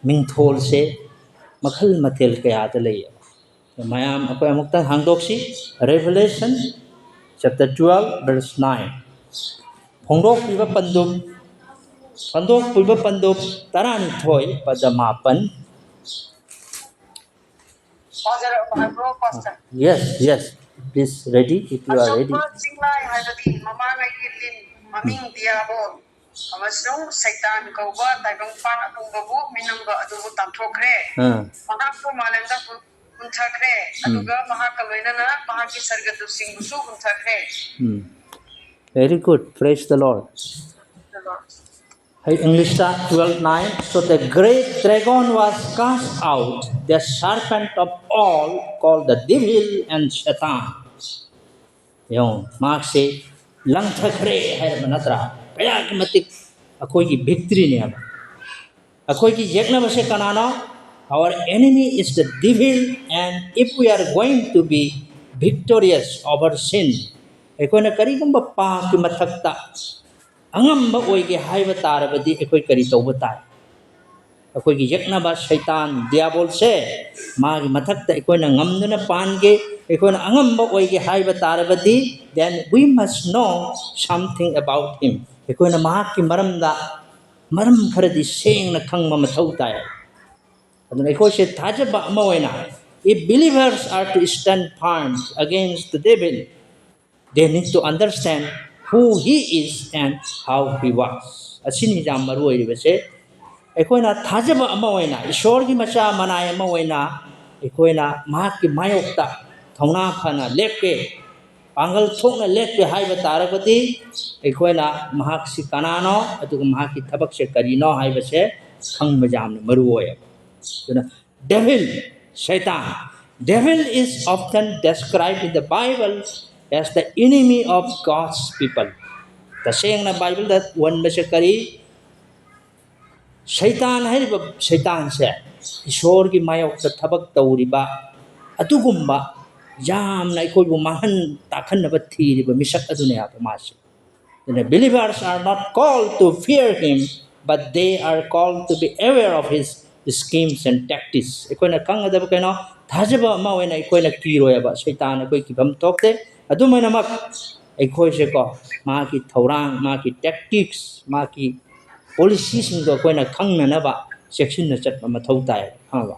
mingthol se makhal mathel kaya ta lei mayam akoy amukta hangdoksi Revelation chapter 12 verse 9 phongdok piba pandum tarani thoi padamapan. Yes, please ready if you are ready. Amasung Satan kauba taibang pan atungbabu minangga adubu tamthokre mahakko malemda kunthakre aduga mahakaloinana mahaki sargatu singbusu kunthakre. Very good, praise the Lord. Hey, English 12:9. So the great dragon was cast out, the serpent of all, called the devil and Satan. Yung mark say lang thakre hai manatra kaya ki matik akoi ki victory ne ab akoi ki yekna base kanano. Our enemy is the devil, and if we are going to be victorious over sin, ekoi na kari gum pa ki mathakta angam ba oi ge haiba tarabadi ekoi kari tawba tai akoi ki yekna ba shaitan diabol se magi mathakta ekoi na ngamduna pange ekoi na angam ba oi ge haiba tarabadi, then we must know something about him. Ekoi na mahak ki maram kharadi seng na khangma mathau tai aduna ekoi se thajaba ama oina. If believers are to stand firm against the devil, they need to understand who he is and how he was. Asini jam maru oiribase ꯑꯩꯈꯣꯏꯅ ꯊꯥꯖꯕ ꯑꯃ ꯑꯣꯏꯅ ꯏꯁꯣꯔꯒꯤ ꯃꯆꯥ ꯃꯅꯥꯏ ꯑꯃ ꯑꯣꯏꯅ ꯑꯩꯈꯣꯏꯅ ꯃꯍꯥꯛꯀꯤ ꯃꯥꯌꯣꯛꯇ ꯊꯧꯅꯥ ꯐꯅ ꯂꯦꯞꯄꯦ ꯄꯥꯡꯒꯜ ꯊꯣꯛꯅ ꯂꯦꯞꯄꯦ ꯍꯥꯏꯕ ꯇꯥꯔꯕꯗꯤ ꯑꯩꯈꯣꯏꯅ ꯃꯍꯥꯛꯁꯤ ꯀꯅꯥꯅꯣ ꯑꯗꯨꯒ ꯃꯍꯥꯛꯀꯤ ꯊꯕꯛꯁꯦ ꯀꯔꯤꯅꯣ ꯍꯥꯏꯕꯁꯦ ꯈꯪꯕ ꯌꯥꯝꯅ ꯃꯔꯨꯑꯣꯏꯌꯦꯕ ꯑꯗꯨꯅ devil, Satan. Devil is often described in the Bible as the enemy of God's people. तसेंगना बाइबल दा वन बसे करी Satan hairiba Satan se ईश्वर की मायोक से थबक तौरिबा अतुगुम्बा yamna ikoibu mahan takhanaba thiriba misak adune apamasi. The believers are not called to fear him, but they are called to be aware of his schemes and tactics. Ikoina kangadaba kaino thajaba ma oina ikoina kiroyaba Satan ikoi kibam thokte adumaina mak ikoi se ko ma ki thorang ma ki tactics ma ki policy sing do koina khangna ba section na chat ma thau tai ha ba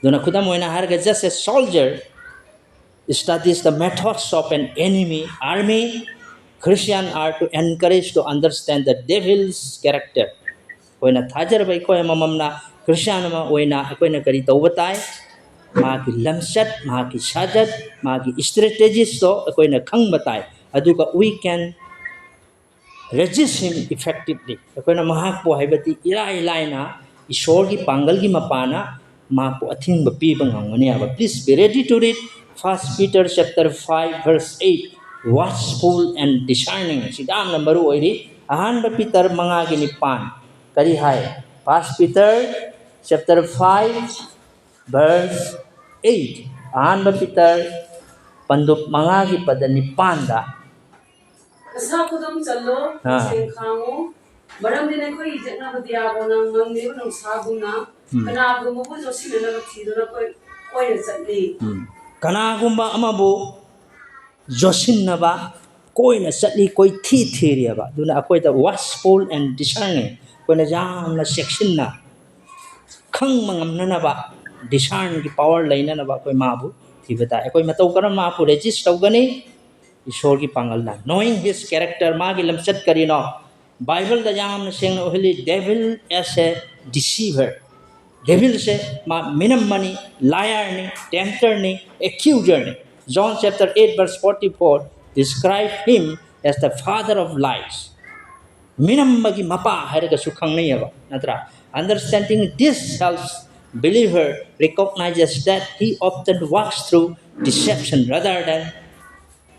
dona khudam oina har ga just a soldier studies the methods of an enemy army. Christians are to encourage to understand the devil's character. Koina thajar bai ko mamamna Christian ma oina koina kari tawbatai ma ki lamsat ma ki sajat ma ki strategies to koina khang batai aduka we can resist him effectively. Koina mahak po haibati ilai na ishor ki pangal ki mapana ma po athing ba pi bang ngani aba. Please be ready to read 1 Peter chapter 5 verse 8. Watchful and discerning. Sidam numberu oiri ahan ba Peter mga ginipan kari hai 1 Peter chapter 5 verse 8. Ahan ba Peter pandup mga gipadanipan da Asa kudum chalo sengkhango maram dine koi jetna badia bonang nang ne nang sabuna kana gumu bu josi na ba thidona koi chatli kana gumba amabu josinaba koina chatli koi thiriaba duna akoi da watchful and discerning koina jamna section na khang mangamna ba discern ki power laina na ba koi mabu thibata akoi matau karam ma pu resist tawgani ईश्वर की पांगल ना knowing his character मागी लमचत करी know Bible दा जाम ने Seng ओहली devil as a deceiver. Devil से मा minim money liar ने tempter ने accuser ने John chapter 8 verse 44 describe him as the father of lies. Minam magi mapa hairaga sukhang nahi aba natra. Understanding this helps believer recognizes that he often walks through deception rather than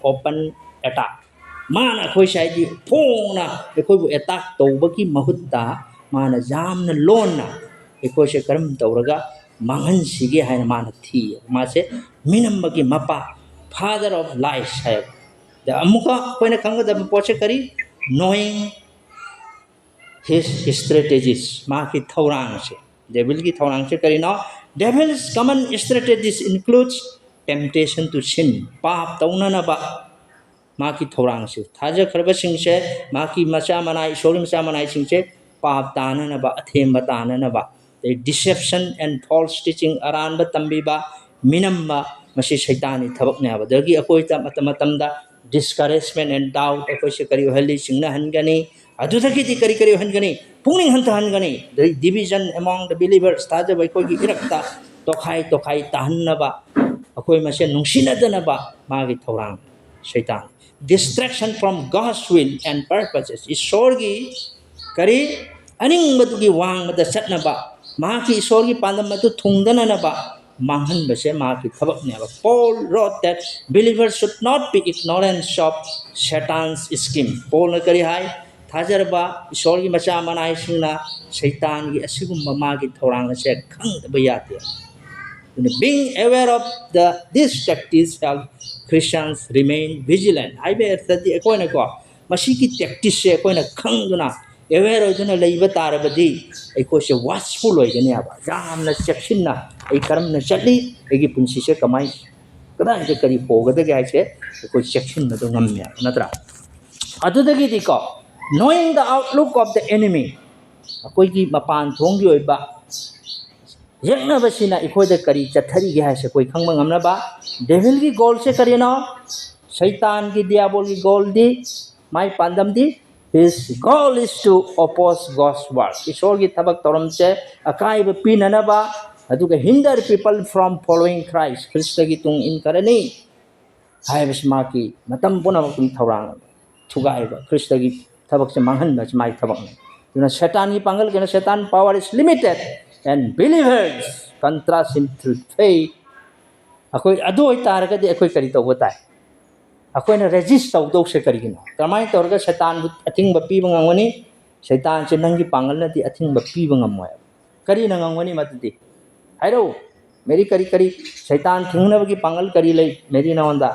open attack. Mana khoi sai di phona ekoi bu attack tawbaki mahutta mana jamna lonna ekoi se karam tawraga mangan sige haina mana thi ma se minambagi mapa father of lies hai the amuka koina khanga da poche kari knowing his strategies ma ki thaurang se devil ki thorang se karino devil's common strategies includes temptation to sin pap tauna na ba ma ki thorang se thaja kharba sing se ma ki macha manai shori macha manai sing se pap tana na ba athem ba tana na ba the deception and false teaching aran ba tambi ba minam ba masi shaitani thabak ne ba dagi akoi ta matam da discouragement and doubt akoi se kari hali singna hangani adudagi di kari hangani pungning hanta hangani the division among the believers thaja ba koi gi irakta tokhai tahanna ba akoi mase nungsina dana ba magi thorang shaitan distraction from God's will and purposes isorgi kari aning matugi wang mata satna ba maki isorgi pandam matu thungdana na ba manghan base maki thabak ne ba Paul wrote that believers should not be ignorant of Satan's scheme Paul na kari hai thajar ba isorgi macha manai singna shaitan gi asigum magi thorang se khang ba yate being aware of these tactics help Christians remain vigilant. I be sadi ko na ko masi ki tactics se ko na khang duna aware ho duna leiba tarabadi ai ko se watchful ho gani aba jam na section na ai karam na chali ai gi punsi se kamai kada je kari pogada ga se ko section na do ngamya natra adu dagi di ko knowing the outlook of the enemy akoi gi mapan thong gi oi ba yekna basina ikoida kari chathari ge ha se koi khangma ngamna ba devil ki goal se kari na shaitan ki diabol ki goal di mai pandam di his goal is to oppose God's work isor ki thabak toram se akai ba pinana ba aduga hinder people from following Christ Christ ki tung in karani hai basma ki matam puna ki thorang thugai ba Christ ki thabak se manghan ba mai thabak na Satan ki pangal ke Satan power is limited and believers contrast him through faith akoi adu oi targa de akoi kari to botai akoi na resist tau do se kari gino kamai torga Satan athing ba pi bangani Satan se nangi pangal na di athing ba pi bangamoy kari na ngangani matdi hairo meri kari Satan thingna ba ki pangal kari lai meri na onda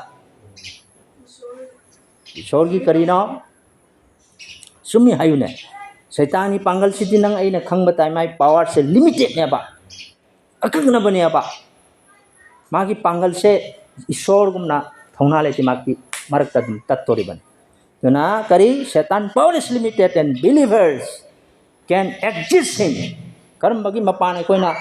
ishor ki kari na sumi hayune Satan ni pangal siti nang ay na khang batay may power se limited ne ba akag na ba niya ba magi pangal se ishor gumna thongna le ti magi marak tattori ban tuna kari Satan power is limited and believers can exist him karam bagi mapane ko na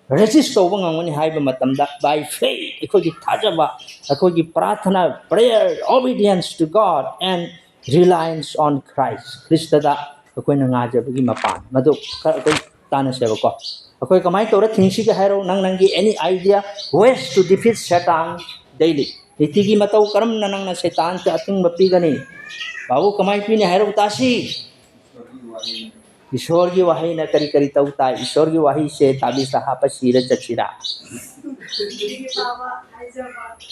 resist to bang ngani hai ba matam da by faith iko gi thaja ba iko gi prathana prayer obedience to God and reliance on Christ Christ da akoi na nga jabagi mapan madu akoi tana seba ko akoi kamai tora thingsi ka hairo nang gi any idea ways to defeat Satan daily itigi matau karam na nang na Satan sa ating mapigani babu kamai pini hairo tasi ईश्वर की वाही न करी तौता ईश्वर की वाही से ताबी सहा पसीर चचिरा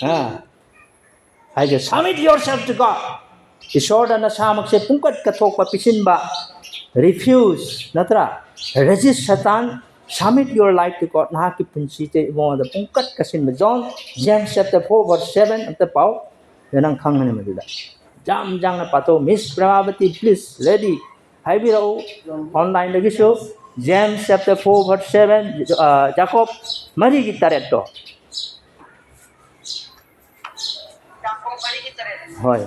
हाँ I just submit yourself to God ईश्वर न सामक से पुंकट कथोक पिसिन बा refuse natra resist Satan submit your life to God na ki punsi te mo da pungkat kasin ma John James chapter 4 verse 7 amta pau yanang khang ne ma dida jam jang na pato Miss Pravati please ready hai bi ro online lagi so James chapter 4 verse 7 Jacob mari ki taret to Jacob mari ki taret hoy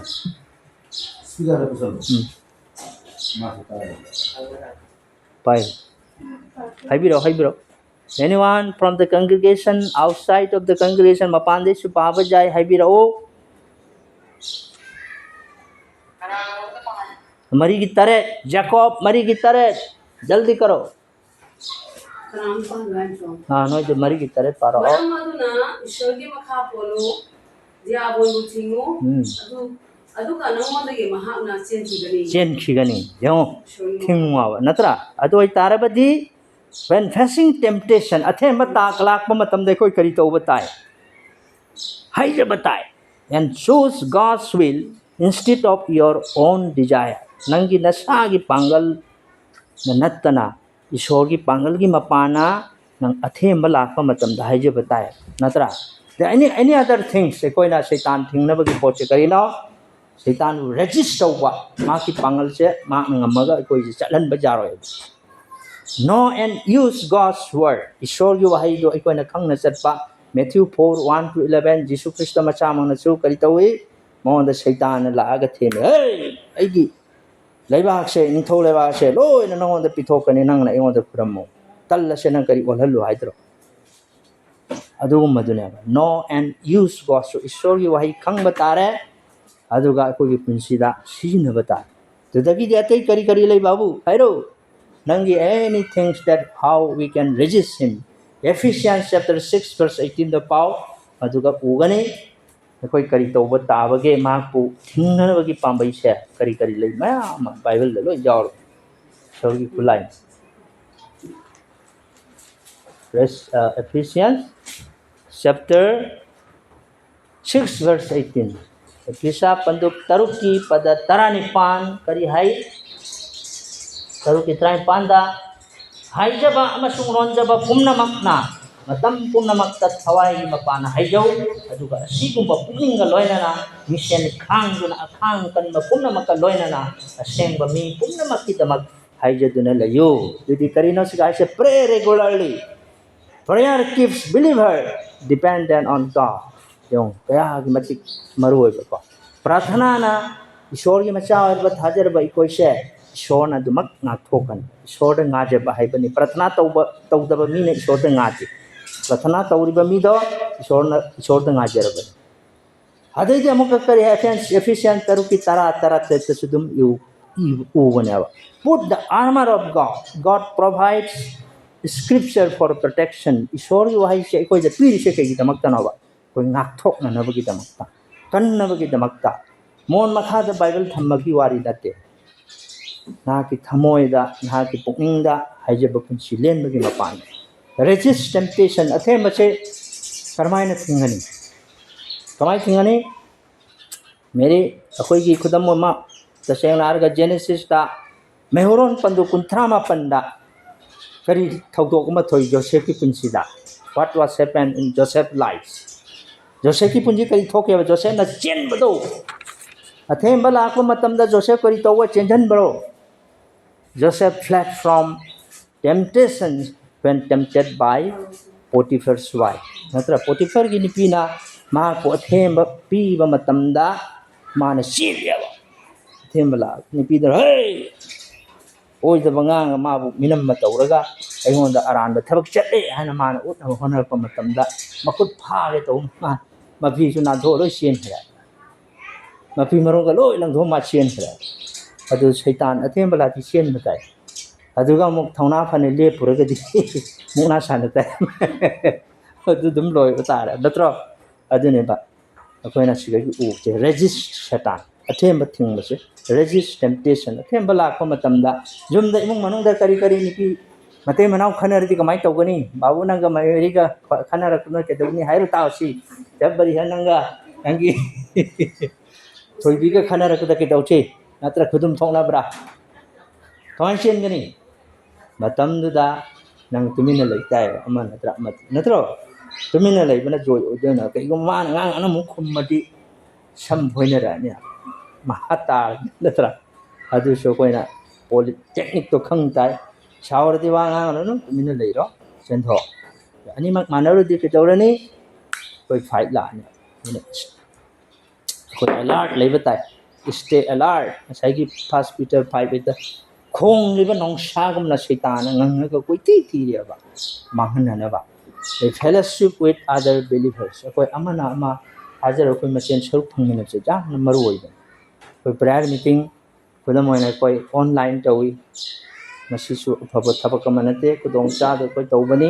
sudah ada pesan Fine. Hai biro. Anyone from the congregation, outside of the congregation, mapande su pava jai hai biro. Mari ki tare, Jacob, mari ki tare, jaldi karo. हाँ no जो मरी की तरह पारो मरम मधुना ईश्वर की मखा पोलो दियाबोल मुथिंगो अदु का नमोदगे महाना चेन खिगनी जो थिंगवा नत्रा अदु आई तारबदी when facing temptation athe mata klak ma matam de koi kari to batai hai je batai and choose God's will instead of your own desire nangi nasa gi pangal na nattana ईश्वर की पांगल की मपाना नंग अथे मलाक मतम दा हाइजे बताए नत्रा any other things से कोई ना शैतान थिंग न बगी पोचे करी ना शैतान रेजिस्ट होगा माँ की पांगल से माँ नंग मगा कोई चलन बजारो है Know and use God's word. Ishorgi wahay do ikoy na kang nasatpa. Matthew 4:1-11. Jesus Christ macha mo na su kari tawi. Mo da Satan na laaga theme. Hey, aigi. Laibak se ningtho laibak se loy na nong da pithokan nang na ingon da puramo. Talla se nang kari walhalu haidro. Adugum madune. Know and use God's word. Ishorgi wahay kang batare. Aduga ko gi punsida sijina bata. Tadagi di atay kari lay babu. Hairo. Nangi any things that how we can resist him. Ephesians chapter 6 verse 18 the pau aduga ugani koi kari tauba tabage maku thingnabagi pambai se kari lay ma Bible le lo jaw sorgi kulai. Ephesians chapter 6 verse 18. Ephesians panduk taruki pada taranipan kari hai taruki taranipan da haijaba amasung ronjaba pumnamakna matam pumnamakta thawai mapana haijau aduga asigumba pumninga loinana mission khangduna akhang kan pumnamakka loinana asengba mi pumnamakitamak haijaduna layo dudi karino siga se pray regularly. Prayer keeps believer dependent on God. Yung kaya matik maruoy ba ko prathana na ishor gi macha ba thajar ba ikoy se ishor na dumak na thokan ishor da ngaje ba hai bani prathana tawda mi ne ishor da ngaje prathana tawri ba mi do ishor da ngaje ra ba adai de amuk kari Ephesians taruki tara te sudum you whenever put the armor of God provides scripture for protection ishor gi wahai se ikoy da piri se ke gi damak tanawa koi ngak thok na nabagi damakta kan nabagi damakta mon makha da Bible thammagi wari date na ki thamoi da na ki pukning da haijaba punsi len bagi mapan resist temptation athe mache karmai na thingani kamai thingani mere akoi gi khudam ma taseng na arga Genesis ta mehoron pandu kunthama panda kari thawdok ma thoi Joseph ki punsi da what was happened in Joseph's life. Joseph ki punji kari thoke ba Joseph na chen bado athem bala ko matam da Joseph kari towa chenjan bro Joseph fled from temptation when tempted by Potiphar's wife natra Potiphar gi nipi na ma ko athem ba pi ba matam da ma na silya ba athem bala nipi da hey oi da bangang ma bu minam matawraga aingonda aran ba thabak chatle hana ma na ut honar pa matam da makut pha ge to ma mapi su na tho lo sien khra mapi maro ga loi lang tho ma sien khra adu Satan athem bala ti sien batai adu ga muk thauna phane le pura ga di muk na san ta adu dum loi bata ra natro adu ne ba akoi na siga u che resist Satan athem ba thing ba se resist temptation athem bala ko matam da jum da imung manung da kari ni ki mate manau khanar di kamai tawgani babu nanga mai ga khanar ku na ke dawni hairu taw si jab bari hananga angi thoi bi ga khanar ku da ke tawche natra khudum thongna bra kamai chen gani matam du da nang tumina lai tai ama natro tumina lai bana joy odena kai go ma ngang ana mu khum madi sam hoina ra nya mahata natra adu so koina polytechnic to khang tai shower di wa ngang no tumina lai ro chen tho ani mak manaru di ke tawrani koi fight la nya koi alert lai batai stay alert sai gi first Peter 5 ita khong liba nong sha gum na Satan ngang ga koi ti ri ba mahana na ba a fellowship with other believers koi amana ama hajar koi machen saruk phangmina che ja na maru oi koi prayer meeting kudam oina koi online tawi masi su phaba thabak manate kudong cha do koi tawbani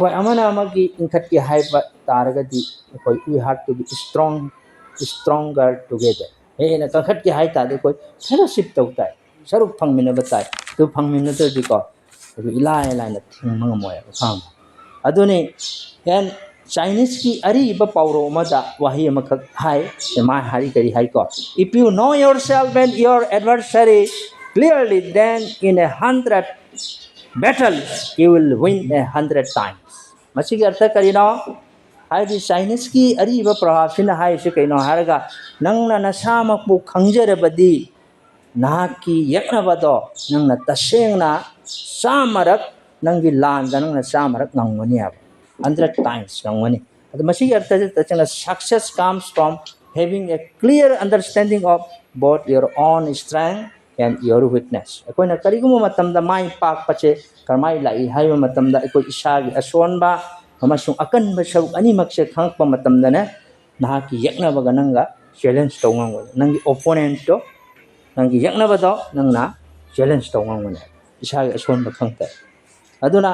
koi amana amagi inkhat ki haiba taraga di koi we have to be stronger together he na khat ki hai ta de koi fellowship tawtai saruk phangmina batai tu phangmina to di ko ilai na thingmang moya kham aduni yan Chinese ki ari ba pawro ma da wahi ma khak hai ma hari kari hai ko if you know yourself and your adversary clearly then in 100 battles you will win 100 times masi ki artha kari no hai di Chinese ki ari ba prabhav sin hai se kai no haraga nang na nasama pu khangjara badi nahaki yaknabado nangna tasengna samarak nangi landa nangna samarak ngangmani aba 100 times ngangmani adu masi artha tachana success comes from having a clear understanding of both your own strength and your weakness akoina kariguma matamda mai pak pache karmai lai haiba matamda akoi isagi asonba amasung akanba saruk animak se khangpa matamda ne nahaki yaknabaga nanga challenge tawngang nangi opponent to nangi yaknabado nangna challenge tawngang isagi asonba khangta aduna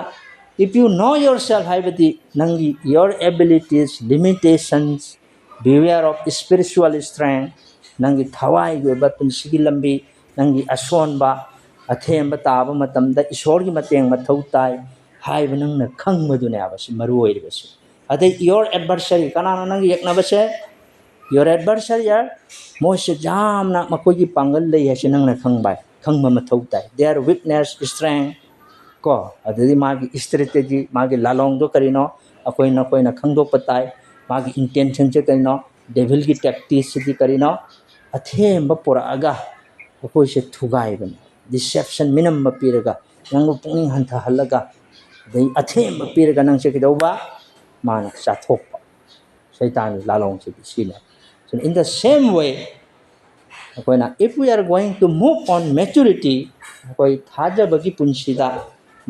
if you know yourself haibati nangi your abilities limitations beware of spiritual strength nangi thawai go ba punsigi lambi nangi asonba athemba taba matamda isorgi mateng mathau tai haiba nangna khangmadune abasi maru oiribasi adai your adversary kanana nangi yaknabase your adversary are moise jamna makogi pangal lei hasi nangna khangbai khangma mathau tai their weakness strength ko adadi magi strategy magi lalong do karino akoina khangdok patai magi intention che karino devil ki tactics di karino athemba pura aga akoi se thugai ban deception minam mapiraga nang pungning hantha halaga dei athemba piraga nang se kidoba mana sathok satan lalong se sila so in the same way if we are going to move on maturity akoi thaja bagi punsida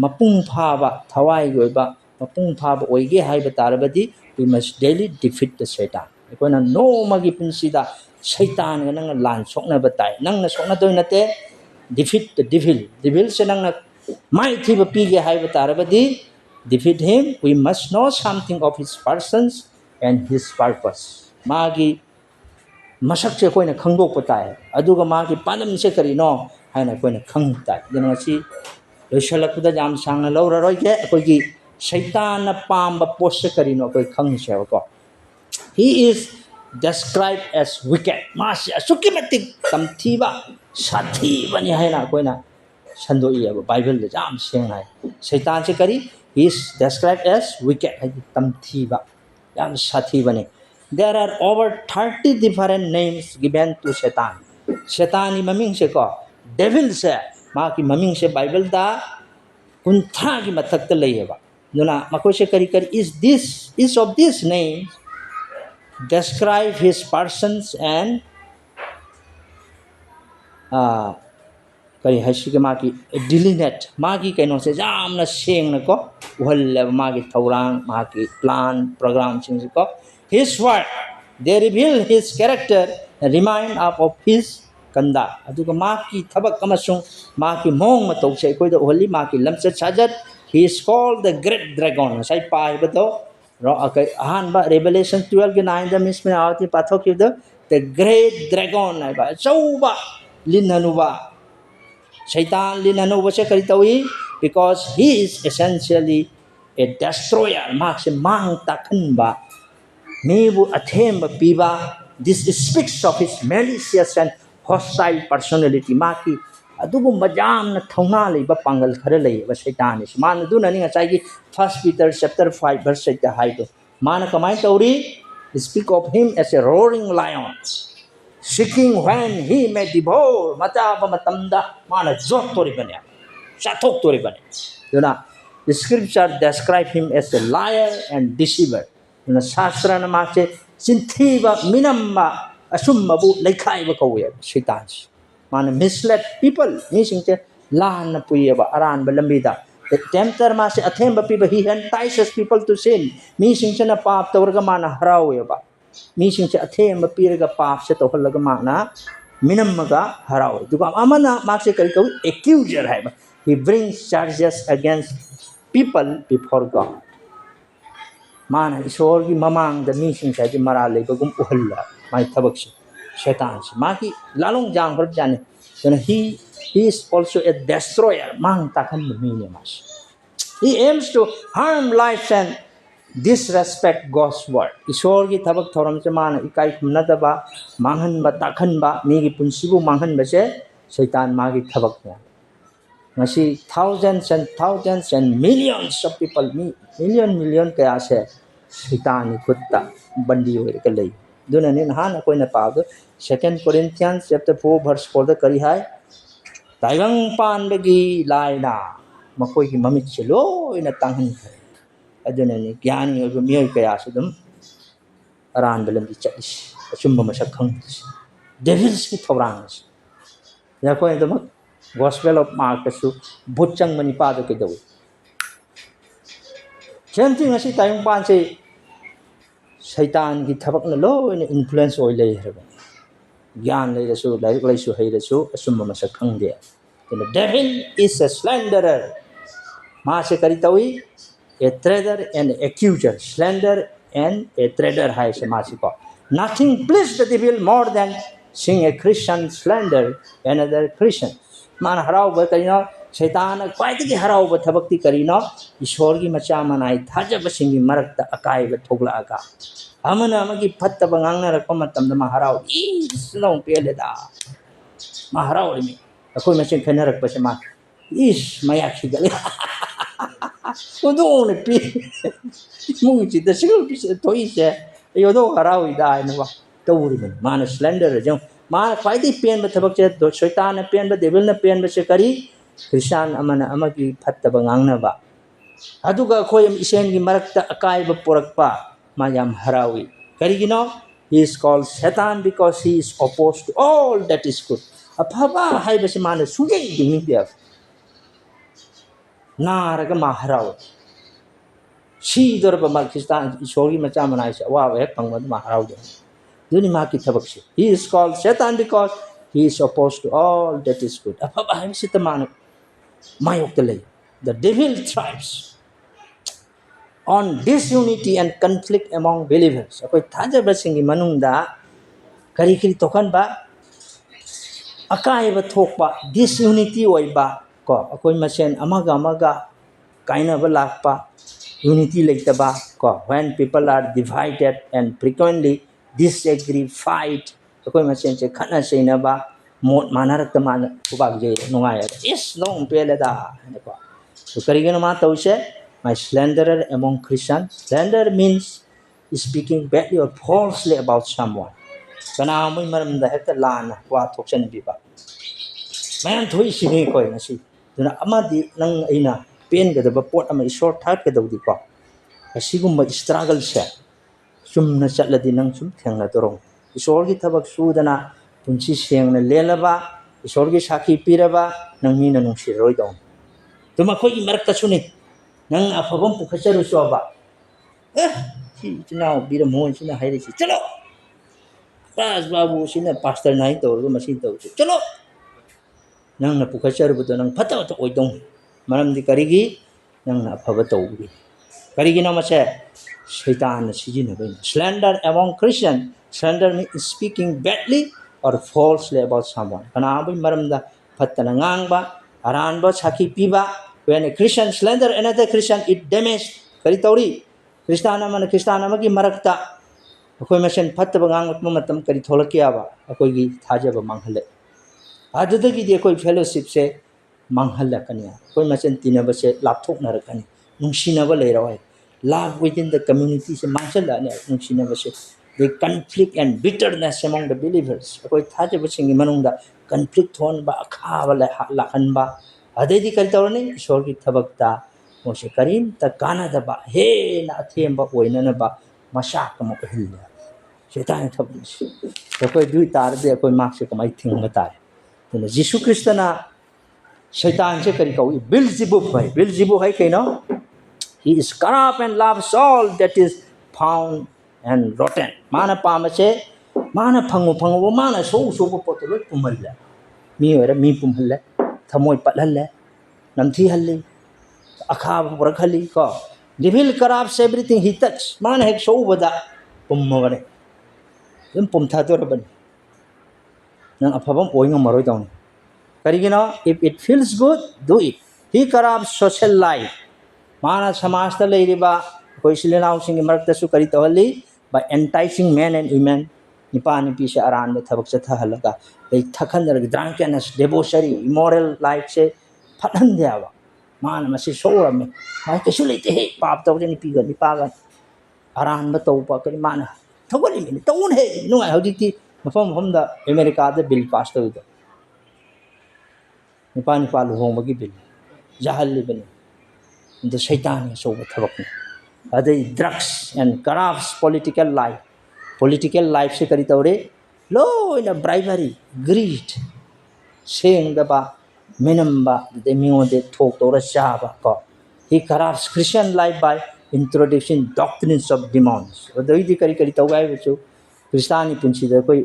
mapung phaba thawai goiba mapung phaba oige haiba tarabadi we must daily defeat the satan akoina no magi punsida satan ga nang lan sokna batai nang na sokna doi nate defeat the devil se nang na mai thiba pige haiba tarabadi defeat him we must know something of his persons and his purpose magi masak se koina khangdok patai aduga magi panam se karino haina koina khang tai dina si loisalakda jam sangna laura roike akogi shaitan na pamba post karino koi khang se ko he is described as wicked mas asukimatik tamthiba sathi bani haina koina sandoi aba bible da jam seng hai shaitan se kari he is described as wicked tamthiba jam sathi bani there are over 30 different names given to Satan. Satan ni maming se ko devil se ma ki maming se bible da kuntha ki mathak ta leyeba nuna mako se kari is of these names describe his persons and kari hashi ke maki delineate magi kaino se jamna sengna ko uhal magi thaurang magi plan program sing ko his word they reveal his character and remind us of his conduct aduga maki thabak amasung maki mong matau se koi da uhali maki lamchat sajat he is called the great dragon sai pai bato ro akai ahan ba revelation 12 ke 9 da misme awti pathok the great dragon ai ba chauba linhanuba Satan linano wase karitawi because he is essentially a destroyer makse mang takhan ba mebu athemba piba this speaks of his malicious and hostile personality maki adugu majam na thauna leiba pangal khare lei ba Satan is man du na ni ngai gi 1 Peter chapter 5 verse 8 da hai do man kamai tauri speak of him as a roaring lion seeking when he may devour mata ba matamda mana jot tori bane sathok tori bane duna the scripture describe him as a liar and deceiver duna shastra na ma che sinthi ba minamma asumma bu leikhai ba kawe Satan mana mislead people ni singche lan na puye ba aran ba lambi da the tempter ma se athem ba pi ba he entices people to sin mi singche na pap tawrga mana harawe ba mi sing che athem piraga pap se to halaga mana minammaga harau duga amana makse kari ko accuser hai he brings charges against people before God mana isor gi mamang da mi sing che ji mara le gum uhalla mai thabak se shaitan se maki lalong jang hor jane then he is also a destroyer mang takhan mi ne mas he aims to harm lives and disrespect God's word. Isor gi thabak thoram se mana ikai khumna daba manghan ba takhan ba mi gi punsibu manghan ba se Satan magi thabak ne. Ngasi thousands and millions of people million kaya se Satan ni khutta bandi hoy ka lei. dunani nahan koi na pa do 2 Corinthians chapter 4 verse 4 da kari hai taigang pan bagi lai na makoi ki mamit chilo ina tanghan khai adunani gyani obo miyoi kaya sudum aran belam di chais achumba masak khang devils ki thorang ya ko edama gospel of mark su butchang mani pa do ke do chen thing asi taigang pan se Satan ki thabak na lo ina influence oi lei herba gyan lei rasu laik lai su hei rasu asumba masak khang de the devil is a slanderer ma se kari tawi a traitor and accuser slander and a traitor hai se ma se ko nothing please the devil more than seeing a Christian slander another Christian man harau ba karina Satan kwai ti harau ba thabak ti karina ishor gi macha manai thaja ba singi marak ta akai ba thogla aka amana amagi phatta ba ngangna rakpa matam da ma harau isno pele da ma harau ri akoi ma chen khana rakpa se ma is mayak si gale udo ne pi mu chi da single pi toi se yo do harau da ne wa to ri man slender jong ma kwai ti pen ba thabak che do Satan na pen ba devil na pen ba se kari Christian amana amagi phatta ba ngangna ba aduga khoi isen gi marakta akai ba porakpa mayam harawi karigino he is called Satan because he is opposed to all that is good aphaba haibase mana suge ding dia naraga maharaw si dorba mal Christian isori macha manai sa wa he pangma maharaw de duni ma ki thabak se he is called Satan because he is opposed to all that is good aphaba haibase tamana mayok tele the devil thrives on disunity and conflict among believers akoi thaja ba singi manungda kari kiri tokan ba akai ba thokpa disunity oi ba ko akoi masen amaga amaga kaina ba lakpa unity leita ba ko when people are divided and frequently disagree fight akoi masen che khana seina ba mot manarak ta man ubag je nungai is no pele da ko so kari gena ma tause my slanderer among Christians. Slander means speaking badly or falsely about someone. Kana mo maram da hekta lana wa thokchen bi ba. Mayan thui sini ko na si. Duna amadi nang ina pen ga da ba pot ama short thak ga di ko. Asigum ma struggle se. Sum na chatla di nang sum thang na torong. Isor gi thabak su dana punchi seng na lelaba isor gi sakhi piraba nang mi na nung si roi dong. Tuma khoi marak ta suni nang afabam pukhacharu soba si chinaw bira mon sina haire si chalo pas babu sina pastor nai to ro masin to chalo nang na pukhacharu buto nang phata to oidong maram di karigi nang na afaba to uri karigi na mase Satan sijina ben slander among Christian slander means speaking badly or falsely about someone kana abi maram da phatta na ngang ba aran ba sakhi piba when a Christian slander another Christian it damage kari tauri Kristana man Kristana magi marakta akoi masen phatta bangang utma matam kari tholakya ba akoi gi thaja ba manghale aduda gi de akoi fellowship se manghalla kanya akoi masen tina ba se lapthok na rakani nungsina ba lerawai love within the community se manghala ne nungsina ba se the conflict and bitterness among the believers akoi thaja ba singi manungda conflict thon ba akha ba la khan ba adedi kari tawni ishor gi thabakta mose karim ta kana da ba he na them ba oina na ba masha ka mo hilla setan thabni so koi dui tar de koi mak se kamai thing ma tar to jisu kristana setan se kari kau Beelzebub hai kaino he is corrupt and loves all that is found and rotten mana pama se mana phangu mana so ko potolo pumalla mi ora mi pumalla thamoi patlhalle namthi halli akhab rakhali ko devil corrupts everything he touch man hek so bada pummagane dum pumtha to raban nang aphabam oi ngamaroi dong karigina if it feels good do it he corrupts social life mana samaj ta leiriba koi silenau sing marakta su kari tawali by enticing men and women nipa nipi se aran de thabak cha thalaga ei thakhan drunkenness debauchery immoral life se phathan diawa man masi soram mai ke sule te pap taw ni pi ga ni pa ga aran ba taw pa kari man ꯊꯧꯒꯠꯂꯤꯃꯤꯅꯤ ꯇꯧꯅ ꯍꯦ ꯅꯨꯡꯉꯥꯏ ꯍꯧꯖꯤꯛꯇꯤ ꯃꯐꯝ ꯃꯐꯝꯗ ꯑꯃꯦꯔꯤꯀꯥꯗ bill pass ꯇꯧꯔꯤꯗꯣ ꯅꯨꯄꯥ ꯅꯨꯄꯥ ꯂꯨꯍꯣꯡꯕꯒꯤ ꯕꯤꯜ ꯌꯥꯍꯜꯂꯤꯕꯅꯤ ꯑꯗꯨ ꯁꯩꯇꯥꯟꯒꯤ ꯑꯆꯧꯕ ꯊꯕꯛꯅꯤ ꯑꯗꯩ ꯗ꯭ꯔꯛꯁ ꯑꯦꯟ ꯀꯔꯞꯁ ꯄꯣꯂꯤꯇꯤꯀꯦꯜ ꯂꯥꯏꯐꯁꯦ ꯀꯔꯤ ꯇꯧꯔꯤ ꯂꯣꯏꯅ ꯕ꯭ꯔꯥꯏꯕꯔꯤ ꯒ꯭ꯔꯤड ꯁꯦꯡꯗꯕ ꯃꯤꯅꯝꯕ ꯑꯗꯩ ꯃꯤꯉꯣꯟꯗ ꯊꯣꯛ ꯇꯧꯔ ꯆꯥꯕ ꯀꯣ he corrupts Christian life by introducing doctrines of demons ꯑꯗꯩꯗꯤ ꯀꯔꯤ ꯀꯔꯤ ꯇꯧꯒꯦ ꯍꯥꯏꯕꯁꯨ ꯈ꯭ꯔꯤꯁꯇꯥꯟꯒꯤ ꯄꯨꯟꯁꯤꯗ ꯑꯩꯈꯣꯏ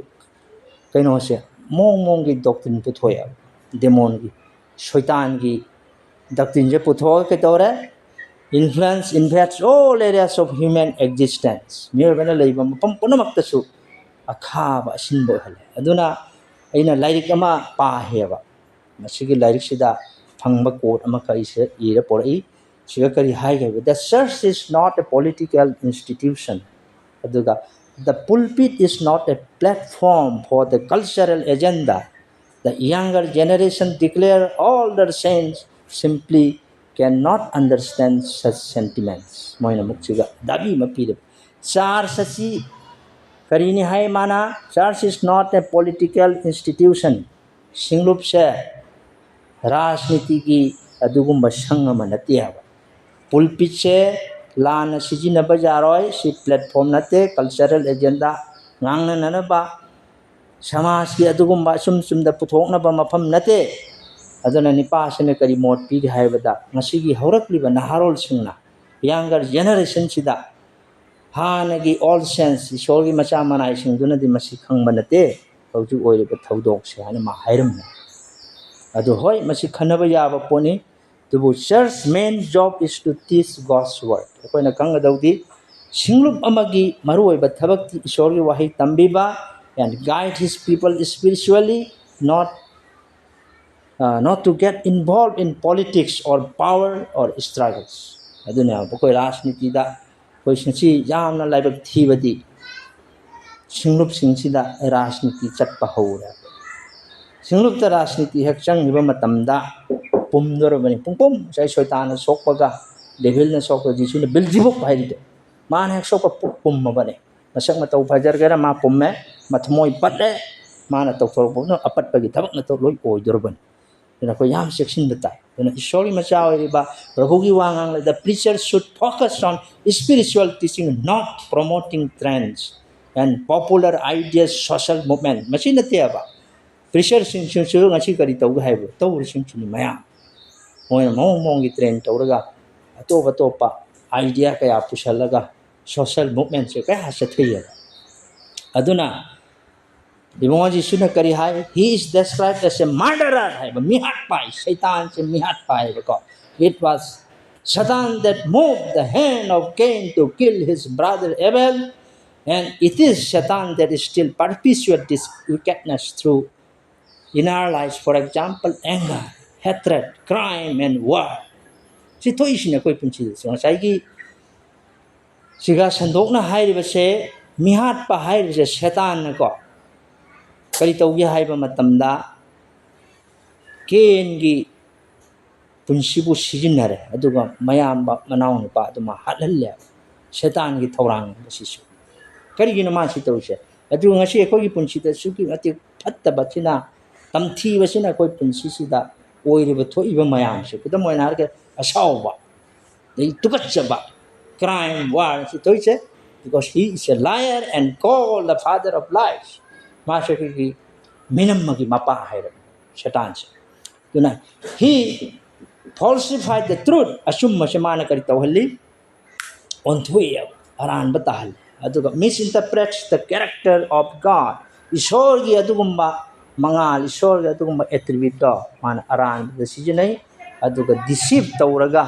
ꯀꯩꯅꯣꯁꯦ ꯃꯣꯡꯒꯤ ꯗꯣꯛꯇ꯭ꯔꯤꯟ ꯄꯨꯊꯣꯛꯑꯦꯕ ꯗꯦꯃꯣꯟꯒꯤ ꯁꯩꯇꯥꯟꯒꯤ ꯗꯣꯛꯇ꯭ꯔꯤꯟꯁꯦ ꯄꯨꯊꯣꯛꯑꯒ ꯀꯩꯗꯧꯔꯦ influence invades all areas of human existence ꯃꯤꯑꯣꯏꯕꯅ ꯂꯩꯕ ꯃꯐꯝ ꯄꯨꯝꯅꯃꯛꯇꯁꯨ ꯑꯈꯥꯕ ꯑꯁꯤꯟꯕ ꯑꯣꯏꯍꯜꯂꯦ ꯑꯗꯨꯅ ꯑꯩꯅ ꯂꯥꯏꯔꯤꯛ ꯑꯃ ꯄꯥꯍꯦꯕ ꯃꯁꯤꯒꯤ ꯂꯥꯏꯔꯤꯛꯁꯤꯗ ꯐꯪꯕ ꯀꯣꯠ ꯑꯃꯈꯛ ꯑꯩꯁꯦ ꯏꯔ ꯄꯣꯔꯛꯏ ꯁꯤꯒ ꯀꯔꯤ ꯍꯥꯏꯒꯦ the church is not a political institution aduga the pulpit is not a platform for the cultural agenda the younger generation declare older saints simply cannot understand such sentiments moina mukchiga dabi mapire church asi karini hai mana church is not a political institution singlup se राजनीति की अदुगुम्बा संग अमा नते हाबा pulpit से लाना सिजिनबा जारोय सि प्लेटफॉर्म नते cultural agenda ngang na ba समाज की अदुगुम्बा सुम सुम दा पुथोकनबा मफम नते aduna nipa sene kari mot pi haibada ngasi gi haurakliba naharol singna younger generation sida hanagi old sense isorgi macha manai singduna di masi khangba nate hauju oiriba thaudok se hana ma hairamna adu hoi masi khanaba yaba poni dubu church main job is to teach God's word akoina kangadaudi singlup amagi maruoiba thabakti isorgi wahi tambiba and guide his people spiritually not to get involved in politics or power or struggles aduna bokoi rajniti da koi sinchi yamna laibak thibadi singlup singsida rajniti chatpa hora singlup ta rajniti hek changiba matamda pumdorobani pungpum sai soitana sokpaga devil na sokpa jisuna beljibuk haide man hek sokpa pum mabane masak matau fajar gara ma pumme mathmoi patle mana toktorbo no apatpagi thabak na to loi oidorobani na ko yam section bata na isori macha riba prabhu gi wangang the preacher should focus on spiritual teaching not promoting trends and popular ideas social movement machine te aba preacher sing sing su ngasi kari tau ga haibo tau sing chuni maya moy mong gi trend tawraga atopa idea kaya pusalaga social movement se kaya sa thiya aduna Ibongaji suna kari hai he is described as a murderer hai mihat pai Satan se mihat pai ko it was Satan that moved the hand of Cain to kill his brother Abel and it is Satan that is still perpetuate this wickedness through in our lives for example anger hatred crime and war si toi sina koi punchi so sai gi siga sandokna hairiba se mihat pa hairiba se Satan na ko kari taugi haiba matamda kengi punsibu sijinare aduga mayamba manaw nupa aduma hatlalle Satan gi thorang basisu kari gina ma si tawse adu ngasi ekoi punsida suki ati phatta bachina tamthi basina koi punsi sida oiriba thoiba mayam se kuda moina har ke asawba dei tukachaba crime war si toise because he is a liar and called the father of lies Mashaki minamagi mapa haira Satan se tuna he falsified the truth asum masamana kari tawhalli on thuya aran batahal aduga misinterprets the character of God isorgi adugumba mangal isorgi adugumba attribute do man aran the sijinai aduga deceive tawraga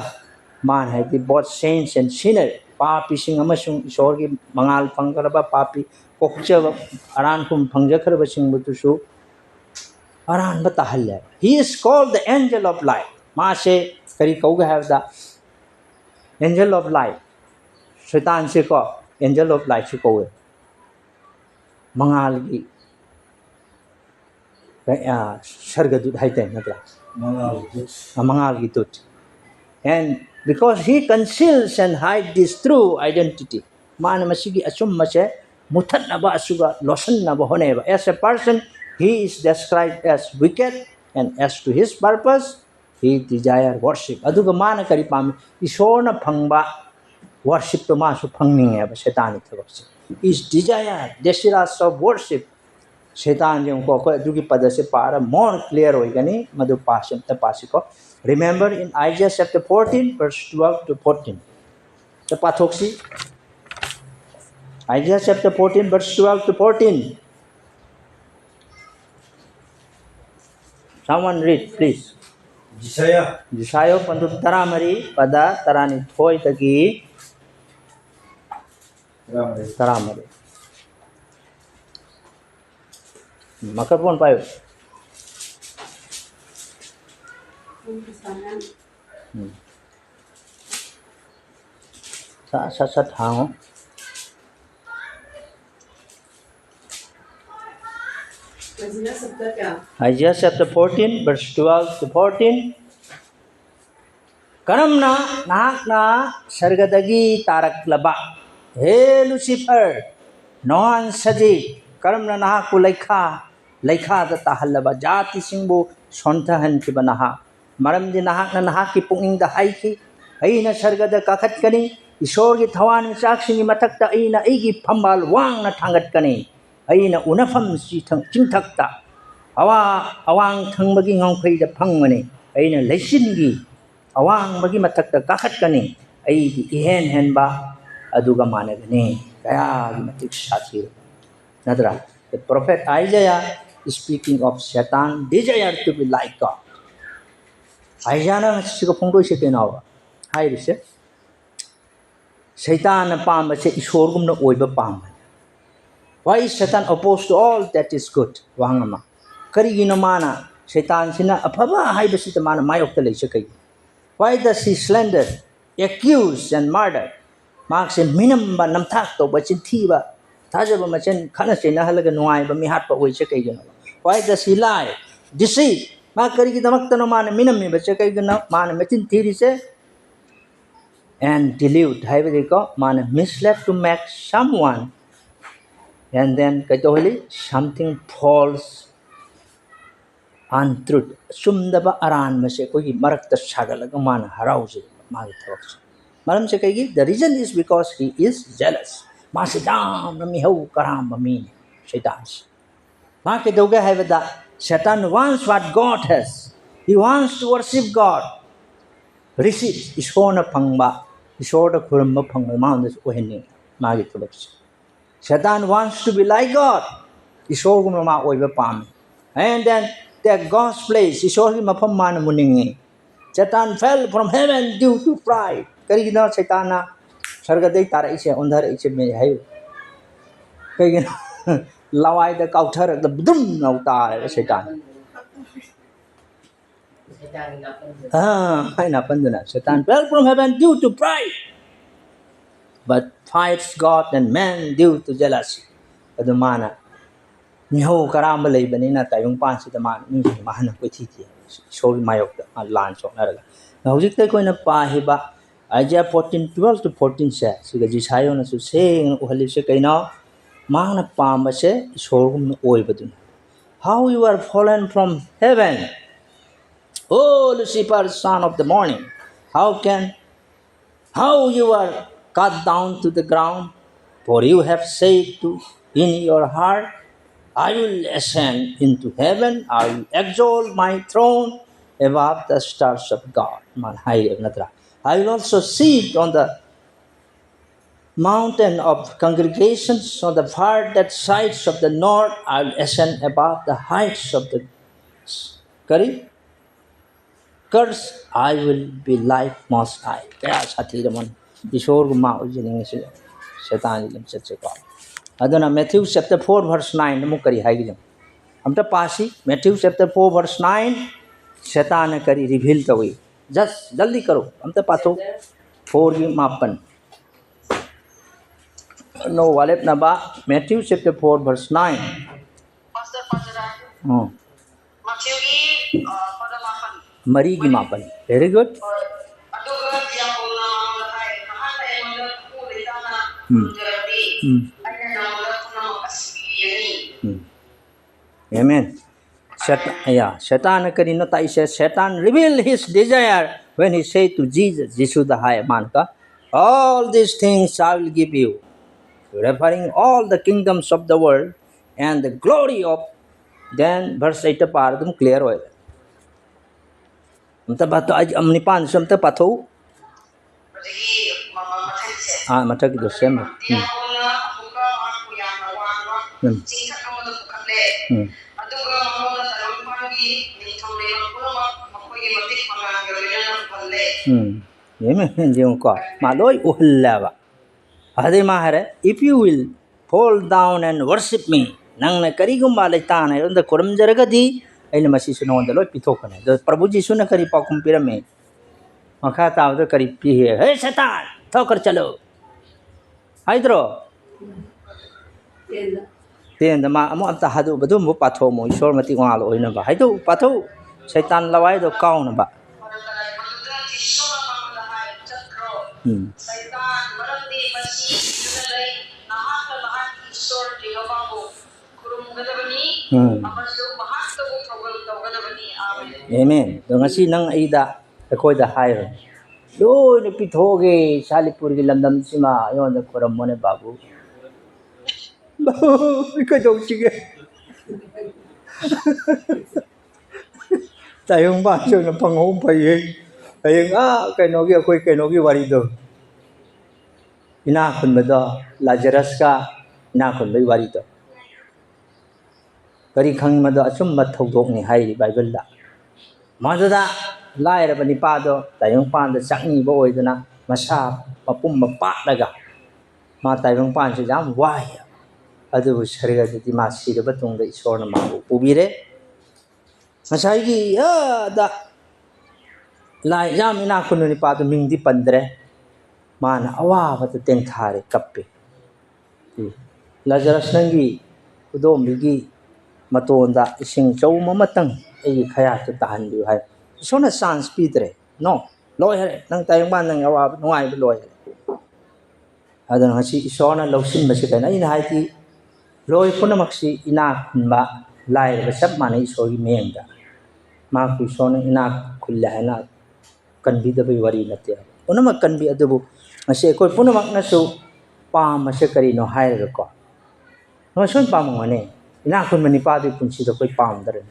man haiti both saints and sinners papi sing amasung isorgi mangal pangkaraba papi kokcha aran kum phangjakharba sing butusu aran batahalla he is called the angel of light ma se kari kauga have the angel of light Satan se ko angel of light se ko mangal gi sargadut haite natra mangal gi tut and because he conceals and hides this true identity man masigi asum mase muthatnaba asuga losannaba honeba. As a person, he is described as wicked, and as to his purpose, he desire worship. Aduga mana kari pam ishorna phangba worship to masu phangning hai Satan thabakse. His desire, desirous of worship. Satan yung ko adugi pada se para more clear hoigani madu pasam ta pasiko. Remember in Isaiah chapter 14 verse 12 to 14. The pathoksi Isaiah chapter 14 verse 12 to 14. Someone read, please. Jisaya pantu taramari pada tarani thoi tagi taramari. Microphone payo. Sa thang. Isaiah chapter 14 verse 12 to 14. Karamna nahakna sargadagi tarak laba. He Lucifer, non saji. Karamna nahaku laikha da tahallaba jati singbu sontahan ki banaha. Maram di nahakna nahaki punging da haiki. Aina sargada kakat kani. Isor ki thawan saksingi matakta aina igi pambal wang na thangat kani. Aina unafam chingthakta. Awang thangbagi ngongkhai da phangmani. Aina leisingi awang bagi matakta kakat kani ai di ihen henba aduga managani kaya matik satir nadra. The prophet Isaiah is speaking of Satan desire to be like God. Isaiah na sigo phongdo se kenawa hai rise Satan na pam se ishor gum na oiba pam. Why is Satan opposed to all that is good? Wangama kari gina mana Satan sina apaba hai besita mana mayok ta leise kai. Why does he slander, accuse, and murder? Marks in minimum namtak to but in thiba. Tajaba machin kanasi nahalaga nuai, but me hat but we check again. Why does he lie? Deceit. Makari the Maktanoman minimum, but check again man machin theory say and delude. How they go? Man misled to make someone and then katohili something false. Untruth. Sumdaba aran mase koi marak ta sagalaga man harause magi thawaks. Maram se kaigi the reason is because he is jealous. Masidam nami hau karam bami shaitans. Ma ke doga have that Satan wants what God has. He wants to worship God. Receive ishona phangba ishona kuramba phangba man this oheni magi thawaks. Satan wants to be like God. Ishogum ma oiba pam. And then that God's place, Ishori mapam mana muningi. Satan fell from heaven due to pride. Karigina Satana Sargadai Tara ishe ondar ishe me hayu. Karigina Lawai the kautar the bdum now tar Satan. I napandana. Satan fell from heaven due to pride. But fights God and man due to jealousy. Adumana. Niho karamba leibani na tayong pansi taman ni mahana ko titi so mayok da lan so naraga na hujik tay ko na pahiba Isaiah 14:12 to 14 se siga jisayo na su seng uhali se kaina mahana pamba se sorgum na oibadun. How you are fallen from heaven, O Lucifer, son of the morning. How you are cut down to the ground, for you have said in your heart, I will ascend into heaven. I will exalt my throne above the stars of God. I will also sit on the mountain of congregations on the farthest sides of the north. I will ascend above the heights of the curse. I will be like Most High. Kaya sati naman isor guma ujining sila setan ilam setse ko. Adona Matthew chapter 4 verse 9 mo kari hai gilam. Amta pasi Matthew chapter 4 verse 9 Satan kari reveal tawi. Just jaldi karo. Amta pato 4 gi mapan. No wallet na ba Matthew chapter 4 verse 9. Oh. Matthew gi pada mapan. Mari gi mapan. Very good. Amen. Satan kanino tayo siya, Satan revealed his desire when he said to Jesus, Jesus the high man ka, all these things I will give you, referring all the kingdoms of the world and the glory of, then verse 8 par dum clear hoy. Amta bato aj amni pan samta patho. Mata ki do sem. If you will fall down and worship me, nang na karigumba laitan ay ronda kuram jaragadi ay na masisunon da loy pitokana. The Prabhu Jisu na kari pa kumpirame. Makha tao da kari pihe. Hey Satan, thokar chalo. Haidro. Then the ma amo anta hadu badu mo patho mo isor mati ngalo oina ba. Haido patho Satan lawai do kauna ba. Amen. Do ngasi nang aida akoy da higher. Do ni pithoge Salipur gi lamdam sima yon da koram mo ne babu. Ikaw daw sige. Tayong baso na pangumpay tayong kay ako'y kay wari do. Inakon mo do, Lazarus ka, inakon mo wari do. Kari kang mo do, asum matugok ni hay Bible da. Mado da, laira ba ni pado, tayong panda sakni ba oy do na, masap, mapum mapataga. Tayong pan sa jam, why? Ado sariga di masira ba tong da isor na mapupubire? Masaygi, da, lai jam inakon ni pado mingdi pandre. Mana awa bata teng thare kappe. Lazarus nangi udom bigi matonda ising chow mamatang ay kaya to tahan di hay. So na sans pidre. No. Loy hare nang tayong ban nang awa nungay loy hare. Adan hasi iso na lawsin ba si kay na inahay ti loy po na maksi inak ba lai ba sab mana iso gi mengda. Ma ku iso na inak kullahay na kanbida ba wari na tiya. Una magkanbi adobo masih koi puno makna su pam masih kari no hire ko no sun pam ngane ina kun mani pa di punsi do koi pam dare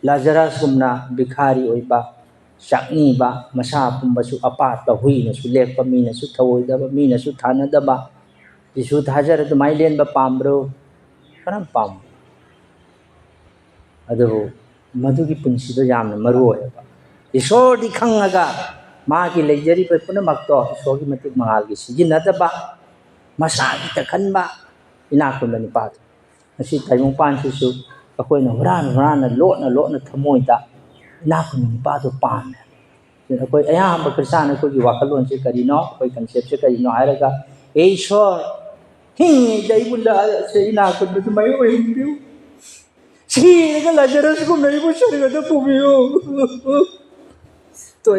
Lazarus gumna bikhari oi ba sakni ba masa pumba su apa ta hui na su lek pa mi na su thawoi da ba mi na su thana da ba isu thajar da mai len ba pam bro karam pam ado madu ki punsi do yam na maru oi ba isor di khangaga Maki lejari pa puna makto sogi matik mangal gi sigin nata ba masagi ta kan ba inakon ni pat asi tayong pan su akoy na ran na thamoy ta inakon ni pato pan akoy ayam ba krisan ko gi wakalon se karino akoy concept se karino araga e shor hing dai bunda se inakon ba may oy piu si ga Lazarus ko nay mo siya ga pumiyo to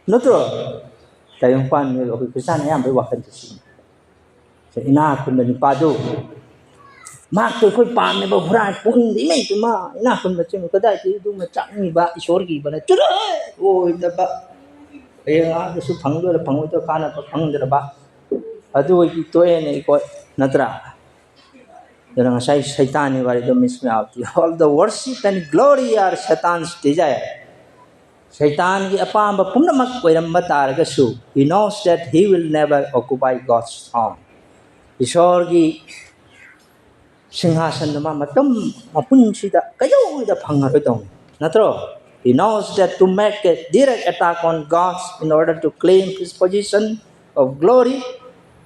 Notro, tayong pan nyo, okay, kusan yan, may wakan kasi. Sa inakon na ni Pado. Makto ko'y pan na ba, hurat po, hindi may tuma. Inakon na siya, kada, ito matsak ni ba, isorgi ba na, turay! Uy, taba. Kaya nga, gusto pangdo, pango ito, kana pa, pangdo na ba? Ado, ito na iko, natra. Yan ang Satan ni Wari mismo out. All the worship and glory are Satan's desire. Satan ki apamba punamak koiram mataragashu. He knows that he will never occupy God's throne. Ishor ki singhasan nama matam mapun sida kayo ida pangarodong. Natro. He knows that to make a direct attack on God in order to claim his position of glory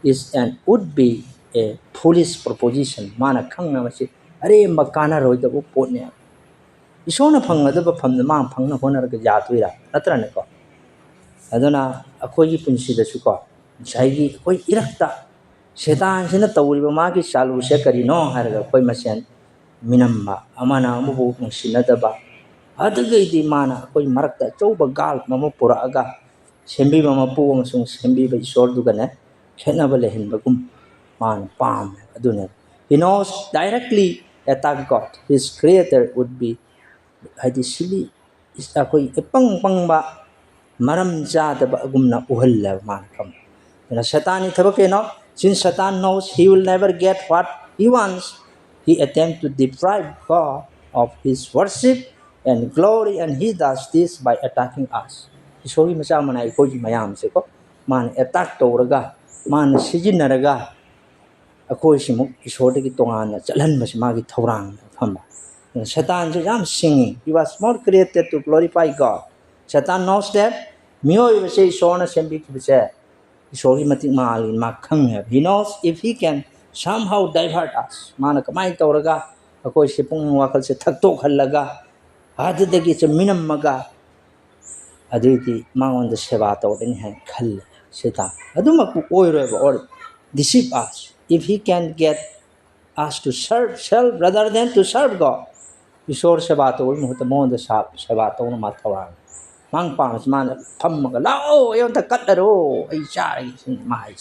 is and would be a foolish proposition. Mana kang na masi are makana roida upot niya. Isona pangada ba pamna mang pangna honar ga jatuira natra ne ko aduna akoi punsi da su ko sai koi irakta setan sina tawri ba ma ki salu se kari no har ga koi masen minamma amana mu bu ng sinada ba adagai di mana koi marakta choba gal mama pura aga sembi mama pu ang sung sembi ba isor du gane khena ba lehin ba kum man pam aduna he knows directly attack God, his creator, would be hadi silly akoi epang pangba maram chadaba agumna uhalla man kam. Satan since Satan knows he will never get what he wants, he attempts to deprive God of his worship and glory, and he does this by attacking us. Isori macha mana ikoji mayam se ko man attack toraga man sijinaraga akoi simuk isori ki tongana chalan mas magi thorang phamba. Satan is yam singing. He was not created to glorify God. Satan knows that mioy se isona sembi kibse. He knows if he can somehow divert us. Mana kamay tauraga ako sipong wakal se thaktok halaga adagi se minam maga aditi mangon the seva tawding hai khal seta adumaku oiro or deceive us if he can get us to serve self rather than to serve God. Isor seva tawul muhtamon the seva tawul matawang mang pang man phammaga lao ayon ta kataro ai chai mai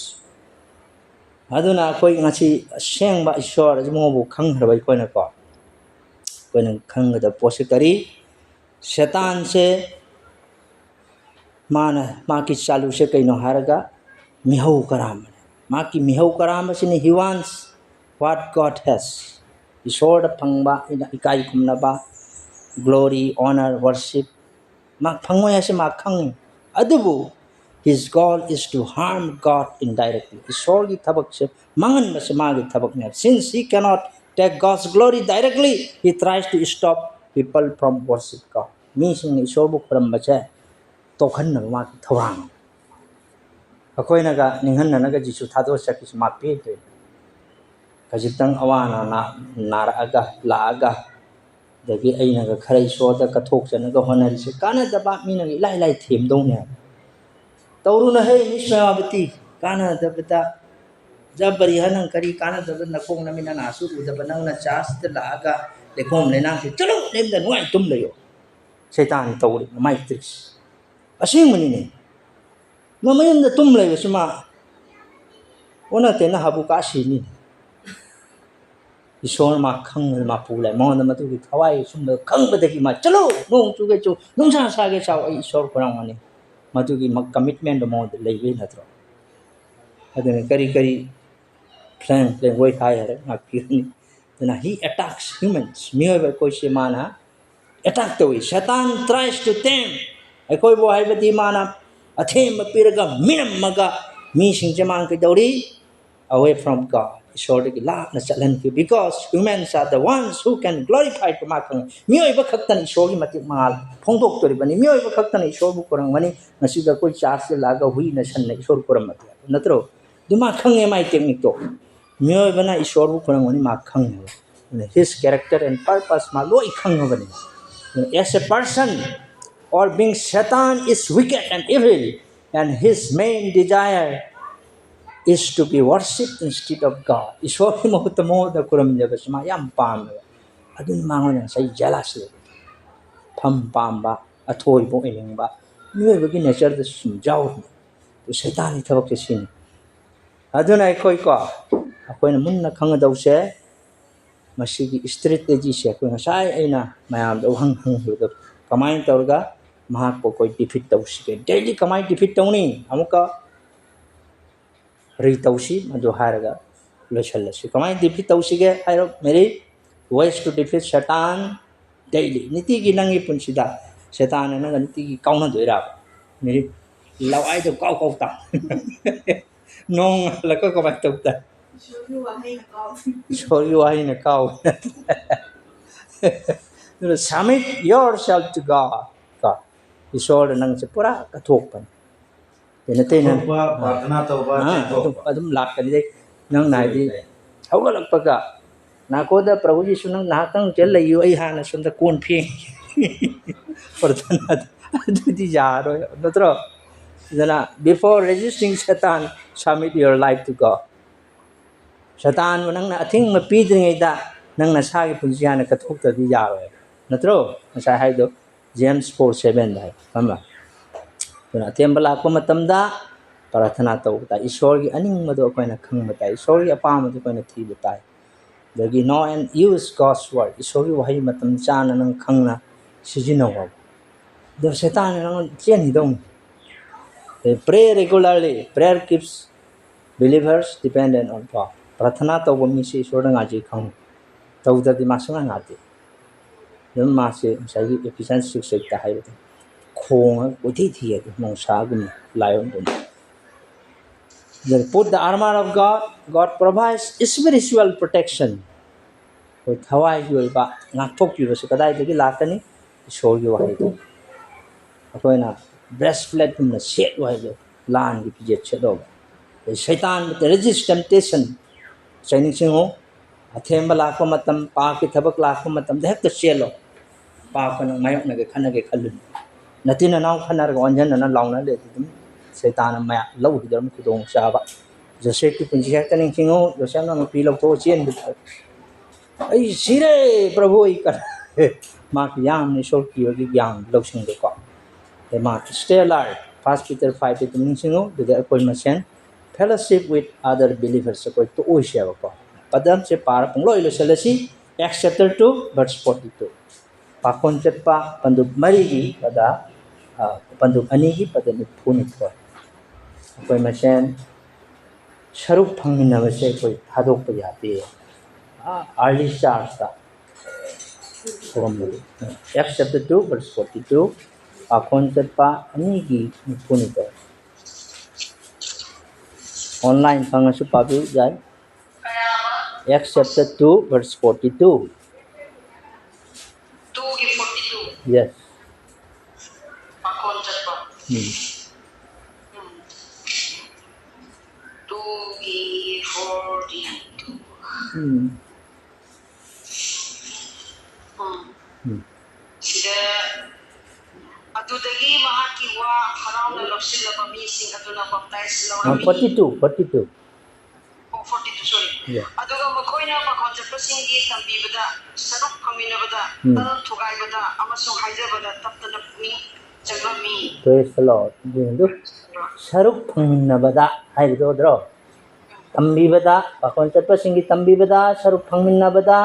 aduna koi ngasi sengba isor mo bu khanghrbai koi na ko koi nang khang da posikari Satan se mana maki chalu se kaino haraga mihau karam maki mihau karam sini he wants what God has isor da phangba ikai kumna ba glory honor worship mak phangmoy ase mak khang adubu his goal is to harm God indirectly. Isor gi thabak se mangan ba se magi thabak ne. Since he cannot take God's glory directly, he tries to stop people from worship God. Mi sing isor bu kharam ba che to khan na ma thawang. Akoi na ga ninghan na ga jisu thado sa kis ma pe te. Kajitang awana na aga la aga dagi ai na ga khara isor da ka thok cha na ga honari se kana da ba mi na lai lai them dong ne. Tauruna hai nishmavati kana dabata jabari hanang kari kana dabata nakong namin na nasu udabanang na chas de laga lekom lenang si chalo nem da nuai tum layo setan tauri mai tricks asing manini mamayan da tum layo suma ona te na habu kasi ni isor ma khang ma pulai mo na matu ki thawai sum da khang badaki ma chalo nong chu ge chu nong sa sa ge chaw isor korang mani matugi commitment mo lewe natro adene kari plan way higher akirni then he attacks humans mioy ko se mana attack to Satan tries to tempt akoi bo haibati mana athem piraga minam maga mi sing jamang ke dauri away from God short ki la na chalan ki because humans are the ones who can glorify to makang mioy ba khaktan ishori matik mal phongdok tori bani mioy ba khaktan ishor bu korang mani nasi ga koi charge laga hui na san na ishor koram mat natro duma khang mai technique to mioy bana ishor bu korang mani ma khang his character and purpose ma loi khang bani as a person or being Satan is wicked and evil and his main desire is to be worshipped instead of God. Isori mo tamo da kuram jaba sma yam pam. Adun mangon yang say jealous le. Pam pam ba athoy bo ining ba. Nuoi bagi nature da sum jaw. To Satan ithabak sin. Adun ai koi ko. Akoi na mun na khang daw se masigi strategy se ko sai aina mayam da hang da kamai tawga mahak ko koi defeat daw si daily kamai defeat tawni amuka Ritausi, Majoharaga, Lochalasi. Come on, defeat Tausige, I wrote Mary, ways to defeat Satan daily. Nitigi Nangi Punsida, Satan and Nitigi Kauna Dura. Mary, Lawai to Kaukota. No, Lakokota. Show you are in a cow. Submit yourself to God. God. He saw the Nangsapura, a token. Adum lat kan dei nang nai di hawalak paga nakoda prabhu ji sunang nakang tel layu ai hana sunda kon phi pardana adu di jaro natro dana before resisting Satan submit your life to God Satan nang na athing ma pi ding da nang na sa gi punjia na kathok ta di jaro natro sa hai do James 4:7 dai pamba Tuna tembala ko matamda parathana tawta isor gi aning mado ko na khang matai isor gi apam do ko na thi batai Dagi know and use God's word. Isogi wahi matam chana nang khangna sijinawa. The Satan nang chen hidong. They pray regularly. Prayer keeps believers dependent on God. Prathana to wami si isodang aji khang. Tawda di masanga ngati. Yung masi sagi Ephesians 6:8 tahay. Khong uti thiya nong sagum lion dun. They put the armor of God. God provides spiritual protection. With Hawaii you ba ngakpok you so kadai dagi lakani show you wahi do. Akoina breastplate kum na set wahi do lan gi pijet chedo. The Satan with the resist temptation. Training singo athemba lakpa matam pa ki thabak lakpa matam dehak to chelo. Pa kana mayok na ge khana ge khalun. Natina naw khana ga onjan na launa le dum Satan ma lau hi dam kudong sa ba. Jose ki punji ka taning singo Jose na pilo to chen ai sire prabhu ai kar ma ki yam ni sol ki yogi yam lok sing de ko e ma stay alert. 1 Peter 5 it means the appointment fellowship with other believers ko to o siya ko padam se par pung loi lo selasi Acts chapter 2 verse 42 pa concept pa pandub mari gi pada pandub ani gi pada ni phunit ko appointment sharuk phangina ba se ko thadok pa yati early start ta Acts chapter 2 verse 42 concept pa ani gi phunit online pangasu pabu jai Acts chapter 2 verse 42 2:42. yes Concept pa. 2:42. Sida adudagi mahaki wa harauna loksilaba mising aduna baptize lawami 42 oh 42 sorry yeah aduga makoina pa concept singi tambibada saruk paminabada tal thugaibada amasung haijabada taptana mi changami praise the Lord saruk phangnabada haido dro tambibada pa concept singi tambibada saruk phangnabada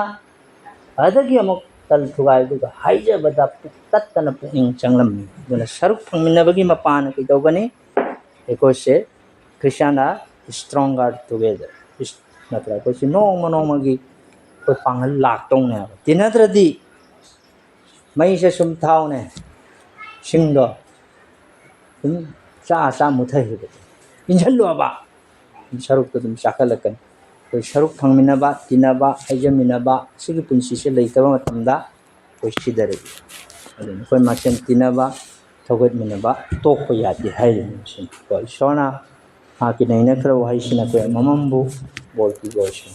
adagi amok tal thugai du haijabada tattana puing changlam duna saruk phangminabagi mapana kidogani ekose Krishna stronger together natra ko si no magi ko pangal lak tong ne tinadradi mai se sum thau ne singdo sa muthai he injal lo ba saruk to dum sakalakan ko saruk phangminaba tinaba haijamina sigi punsi se leitaba matamda ko sidare adun ko masen tinaba thogot minaba tokko yati hailin sin ko sona ha ki naina kra wahai sina ko mamambu bolti go sin